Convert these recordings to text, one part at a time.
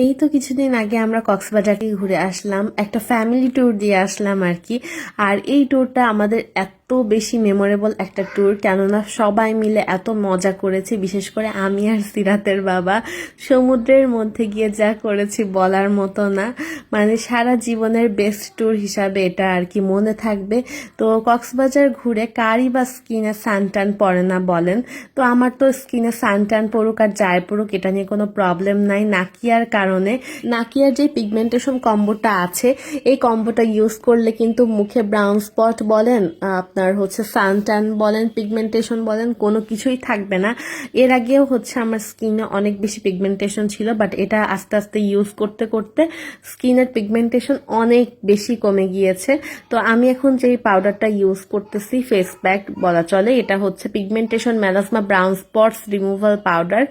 এই তো কিছুদিন আগে আমরা কক্সবাজারে ঘুরে আসলাম, একটা ফ্যামিলি ট্যুর দিয়ে আসলাম আর কি। আর এই ট্যুরটা আমাদের এত বেশি মেমোরেবল একটা ট্যুর, কেননা সবাই মিলে এত মজা করেছি, বিশেষ করে আমি আর সিরাতের বাবা। সমুদ্রের মধ্যে গিয়ে যা করেছি বলার মতো না, মানে সারা জীবনের বেস্ট ট্যুর হিসাবে এটা আর কি মনে থাকবে। তো কক্সবাজার ঘুরে কারই বা স্কিনে সানটান পড়ে না বলেন? তো আমার তো স্কিনে সানটান পড়ুক আর যাই পড়ুক এটা নিয়ে কোনো প্রবলেম নাই। নাকিয়ার কারণে, নাকিয়ার যে পিগমেন্টেশন কম্বোটা আছে, এই কম্বোটা ইউজ করলে কিন্তু মুখে ব্রাউন স্পট বলেন, আপনার হচ্ছে সানটান বলেন, পিগমেন্টেশন বলেন, কোনো কিছুই থাকবে না। এর আগেও হচ্ছে আমার স্কিনে অনেক বেশি পিগমেন্টেশন ছিল, বাট এটা আস্তে আস্তে ইউজ করতে করতে স্কিনের পিগমেন্টেশন অনেক বেশি কমে গিয়েছে। তো আমি এখন যে পাউডারটা ইউজ করতেছি, ফেস প্যাক বলা চলে, এটা হচ্ছে pigmentation melasma brown spots removal powder.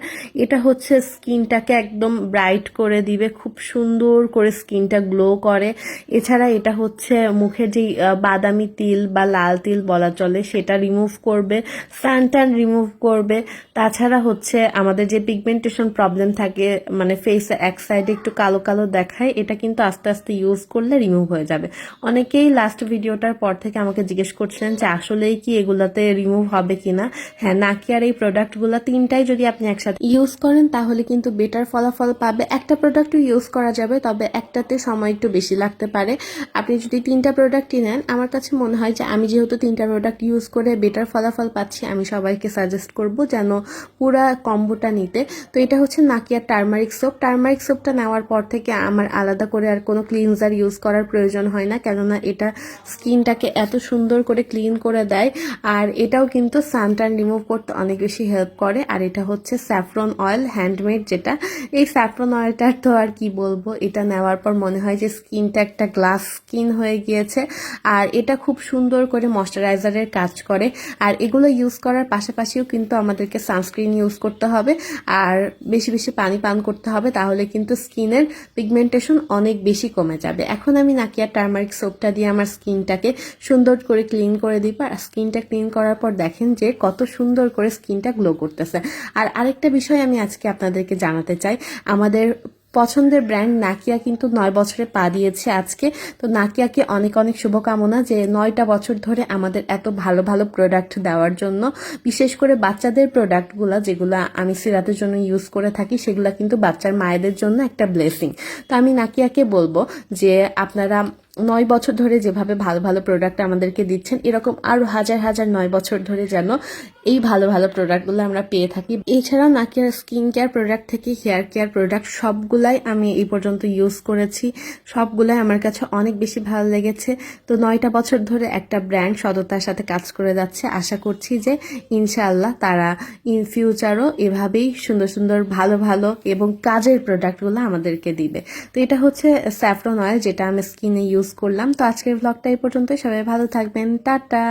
এটা হচ্ছে স্কিনটাকে একদম ব্রাইট করে দিবে, খুব সুন্দর করে স্কিনটা গ্লো করে। এছাড়া এটা হচ্ছে মুখের যে বাদামি তিল বা লাল তিল বলা চলে সেটা রিমুভ করবে, সানটান রিমুভ করবে। তাছাড়া হচ্ছে আমাদের যে পিগমেন্টেশন প্রবলেম থাকে, মানে ফেসে এক সাইডে একটু কালো কালো দেখায়, এটা কিন্তু আস্তে আস্তে ইউজ করলে রিমুভ হয়ে যাবে। অনেকেই লাস্ট ভিডিওটার পর থেকে আমাকে জিজ্ঞেস করছিলেন যে আসলেই কি এগুলাতে রিমুভ হবে কিনা। হ্যাঁ, নাকিয়ার এই প্রোডাক্টগুলো তিনটাই যদি আপনি একসাথে ইউজ করেন তাহলে কিন্তু বেটার ফলাফল পাবে। একটা প্রোডাক্টও ইউজ করা যাবে, তবে একটাতে সময় একটু বেশি লাগতে পারে। আপনি যদি তিনটা প্রোডাক্টই নেন, আমার কাছে মনে হয় যে আমি যেহেতু তিনটা প্রোডাক্ট ইউজ করে বেটার ফলাফল পাচ্ছি, আমি সবাইকে সাজেস্ট করব যেন পুরা কম্বোটা নিতে। তো এটা হচ্ছে নাকিয়ার টার্মারিক সোপ। টার্মারিক সোপটা নেওয়ার পর থেকে আমার আলাদা করে আর কোনো ক্লিনজার ইউজ করার প্রয়োজন হয় না, কেননা এটা স্কিনটাকে এত সুন্দর করে ক্লিন করে দেয়। আর এটাও কিন্তু সানটান রিমুভ করতে অনেক বেশি হেল্প করে। আর এটা হচ্ছে স্যাফরন অয়েল, হ্যান্ডমেড যেটা। এই স্যাফরন অয়েলটার তো আর কি বলবো, এটা নেওয়ার পর মনে হয় যে স্কিনটা একটা গ্লাস স্কিন হয়ে গিয়েছে। আর এটা খুব সুন্দর করে ময়শ্চারাইজারের কাজ করে। আর এগুলো ইউজ করার পাশাপাশিও কিন্তু আমাদেরকে সানস্ক্রিন ইউজ করতে হবে আর বেশি বেশি পানি পান করতে হবে, তাহলে কিন্তু স্কিনের পিগমেন্টেশন অনেক বেশি কমে যাবে। এখন আমি নাকিয়া টার্মারিক সোপটা দিয়ে আমার স্কিনটাকে সুন্দর করে ক্লিন করে দিব। আর স্কিনটা ক্লিন করার পর দেখেন যে কত সুন্দর করে স্কিনটা গ্লো করতেছে। আর আরেকটা বিষয় আমি আজকে আপনাদেরকে জানাতে চাই, আমাদের পছন্দের ব্র্যান্ড নাকিয়া কিন্তু 9 বছরে পা দিয়েছে আজকে। তো নাকিয়াকে অনেক অনেক শুভকামনা যে 9টা বছর ধরে আমাদের এত ভালো ভালো প্রোডাক্ট দেওয়ার জন্য। বিশেষ করে বাচ্চাদের প্রোডাক্টগুলো যেগুলো আমি সিরাতের জন্য ইউজ করে থাকি, সেগুলো কিন্তু বাচ্চার মায়েদের জন্য একটা ব্লেসিং। তো আমি নাকিয়াকে বলবো যে আপনারা 9 বছর ধরে যেভাবে ভালো ভালো প্রোডাক্ট আমাদেরকে দিচ্ছেন, এরকম আরো হাজার হাজার 9 বছর ধরে যেন এই ভালো ভালো প্রোডাক্টগুলো আমরা পেয়ে থাকি। এছাড়াও নাকিয়ার স্কিন কেয়ার প্রোডাক্ট থেকে হেয়ার কেয়ার প্রোডাক্ট সবগুলাই আমি এই পর্যন্ত ইউজ করেছি, সবগুলাই আমার কাছে অনেক বেশি ভালো লেগেছে। তো 9টা বছর ধরে একটা ব্র্যান্ড সততার সাথে কাজ করে যাচ্ছে। আশা করছি যে ইনশাআল্লাহ তারা ইন ফিউচারও এভাবেই সুন্দর সুন্দর ভালো ভালো এবং কাজের প্রোডাক্টগুলো আমাদেরকে দিবে। তো এটা হচ্ছে স্যাফরন অয়েল, যেটা আমি স্কিনে ইউজ করলাম। তো আজকের ব্লগটা এই পর্যন্ত, সবাই ভালো থাকবেন, টাটা।